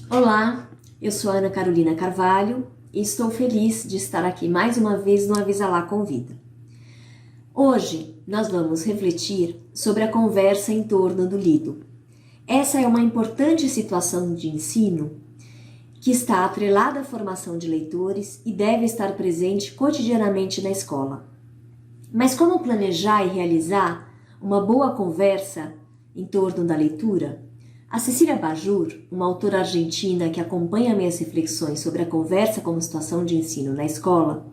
Olá, eu sou a Ana Carolina Carvalho e estou feliz de estar aqui mais uma vez no Avisa Lá Convida. Hoje nós vamos refletir sobre a conversa em torno do lido. Essa é uma importante situação de ensino que está atrelada à formação de leitores e deve estar presente cotidianamente na escola. Mas como planejar e realizar uma boa conversa em torno da leitura? A Cecília Bajur, uma autora argentina que acompanha minhas reflexões sobre a conversa como situação de ensino na escola,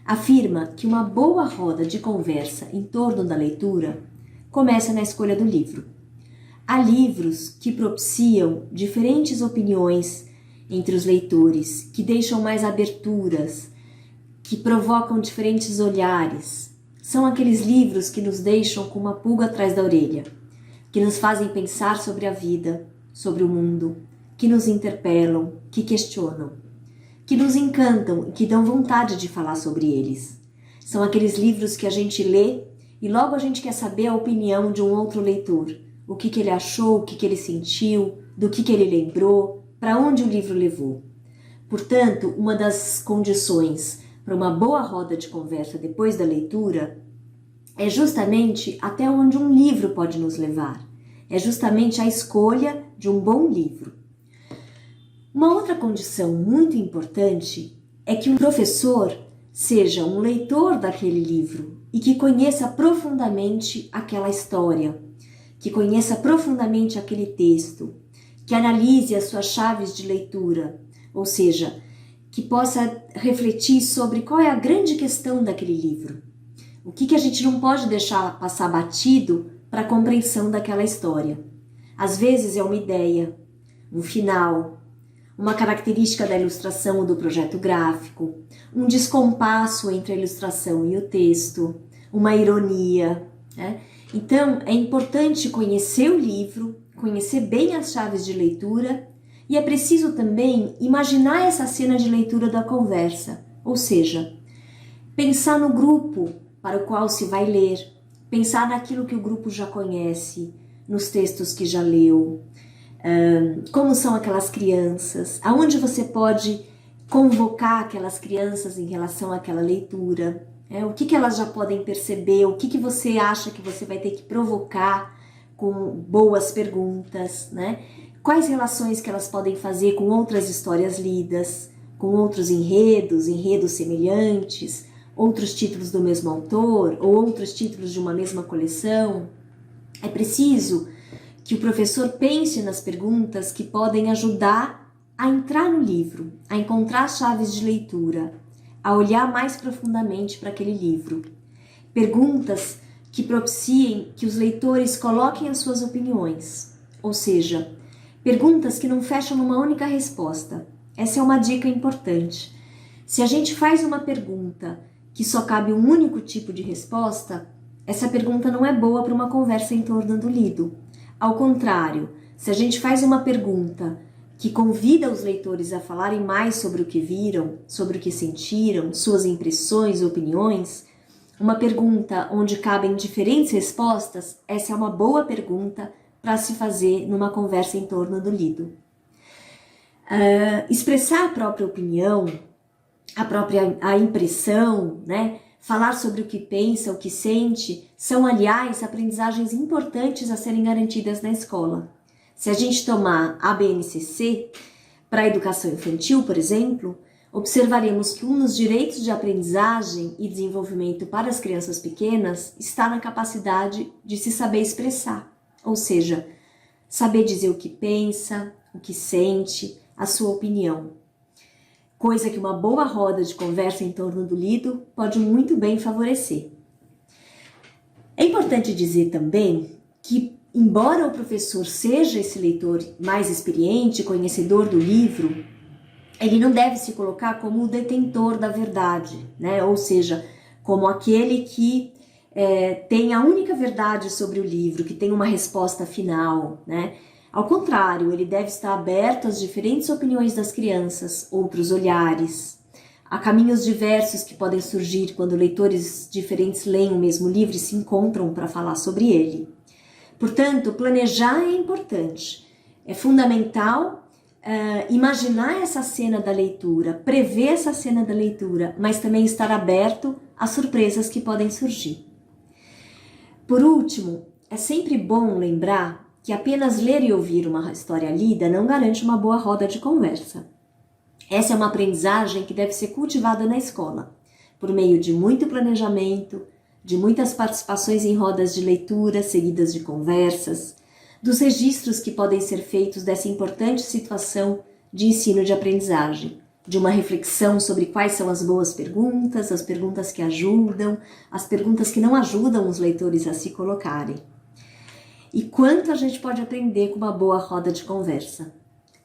afirma que uma boa roda de conversa em torno da leitura começa na escolha do livro. Há livros que propiciam diferentes opiniões entre os leitores, que deixam mais aberturas, que provocam diferentes olhares. São aqueles livros que nos deixam com uma pulga atrás da orelha, que nos fazem pensar sobre a vida, sobre o mundo, que nos interpelam, que questionam, que nos encantam e que dão vontade de falar sobre eles. São aqueles livros que a gente lê e logo a gente quer saber a opinião de um outro leitor, o que ele achou, o que ele sentiu, do que ele lembrou, para onde o livro levou. Portanto, uma das condições para uma boa roda de conversa depois da leitura é justamente até onde um livro pode nos levar. É justamente a escolha de um bom livro. Uma outra condição muito importante é que o professor seja um leitor daquele livro e que conheça profundamente aquela história, que conheça profundamente aquele texto, que analise as suas chaves de leitura, ou seja, que possa refletir sobre qual é a grande questão daquele livro. O que a gente não pode deixar passar batido para a compreensão daquela história. Às vezes é uma ideia, um final, uma característica da ilustração ou do projeto gráfico, um descompasso entre a ilustração e o texto, uma ironia, né? Então é importante conhecer o livro, conhecer bem as chaves de leitura e é preciso também imaginar essa cena de leitura da conversa, ou seja, pensar no grupo para o qual se vai ler, pensar naquilo que o grupo já conhece, nos textos que já leu, como são aquelas crianças, aonde você pode convocar aquelas crianças em relação àquela leitura, o que elas já podem perceber, o que você acha que você vai ter que provocar com boas perguntas, né? Quais relações que elas podem fazer com outras histórias lidas, com outros enredos semelhantes, outros títulos do mesmo autor ou outros títulos de uma mesma coleção. É preciso que o professor pense nas perguntas que podem ajudar a entrar no livro, a encontrar as chaves de leitura, a olhar mais profundamente para aquele livro. Perguntas que propiciem que os leitores coloquem as suas opiniões, ou seja, perguntas que não fecham numa única resposta. Essa é uma dica importante. Se a gente faz uma pergunta que só cabe um único tipo de resposta, essa pergunta não é boa para uma conversa em torno do lido. Ao contrário, se a gente faz uma pergunta que convida os leitores a falarem mais sobre o que viram, sobre o que sentiram, suas impressões, opiniões, uma pergunta onde cabem diferentes respostas, essa é uma boa pergunta para se fazer numa conversa em torno do lido. Expressar a própria opinião, a impressão, né? Falar sobre o que pensa, o que sente, são, aliás, aprendizagens importantes a serem garantidas na escola. Se a gente tomar a BNCC, para a educação infantil, por exemplo, observaremos que um dos direitos de aprendizagem e desenvolvimento para as crianças pequenas está na capacidade de se saber expressar, ou seja, saber dizer o que pensa, o que sente, a sua opinião. Coisa que uma boa roda de conversa em torno do lido pode muito bem favorecer. É importante dizer também que, embora o professor seja esse leitor mais experiente, conhecedor do livro, ele não deve se colocar como o detentor da verdade, né? Ou seja, como aquele que tem a única verdade sobre o livro, que tem uma resposta final, né? Ao contrário, ele deve estar aberto às diferentes opiniões das crianças, outros olhares, a caminhos diversos que podem surgir quando leitores diferentes leem o mesmo livro e se encontram para falar sobre ele. Portanto, planejar é importante, é fundamental imaginar essa cena da leitura, prever essa cena da leitura, mas também estar aberto às surpresas que podem surgir. Por último, é sempre bom lembrar que apenas ler e ouvir uma história lida não garante uma boa roda de conversa. Essa é uma aprendizagem que deve ser cultivada na escola, por meio de muito planejamento, de muitas participações em rodas de leitura seguidas de conversas, dos registros que podem ser feitos dessa importante situação de ensino de aprendizagem, de uma reflexão sobre quais são as boas perguntas, as perguntas que ajudam, as perguntas que não ajudam os leitores a se colocarem. E quanto a gente pode aprender com uma boa roda de conversa.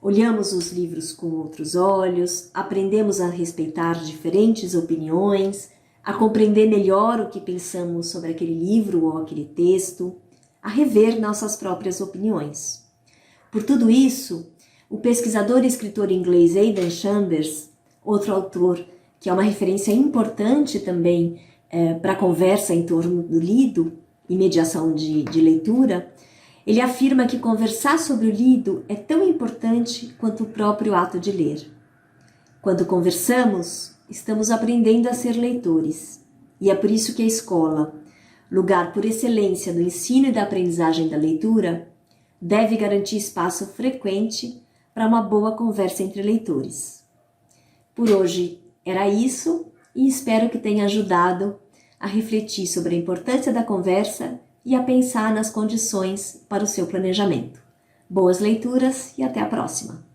Olhamos os livros com outros olhos, aprendemos a respeitar diferentes opiniões, a compreender melhor o que pensamos sobre aquele livro ou aquele texto, a rever nossas próprias opiniões. Por tudo isso, o pesquisador e escritor inglês Aidan Chambers, outro autor que é uma referência importante também para a conversa em torno do lido e mediação de leitura, ele afirma que conversar sobre o lido é tão importante quanto o próprio ato de ler. Quando conversamos, estamos aprendendo a ser leitores. E é por isso que a escola, lugar por excelência do ensino e da aprendizagem da leitura, deve garantir espaço frequente para uma boa conversa entre leitores. Por hoje era isso e espero que tenha ajudado a refletir sobre a importância da conversa e a pensar nas condições para o seu planejamento. Boas leituras e até a próxima!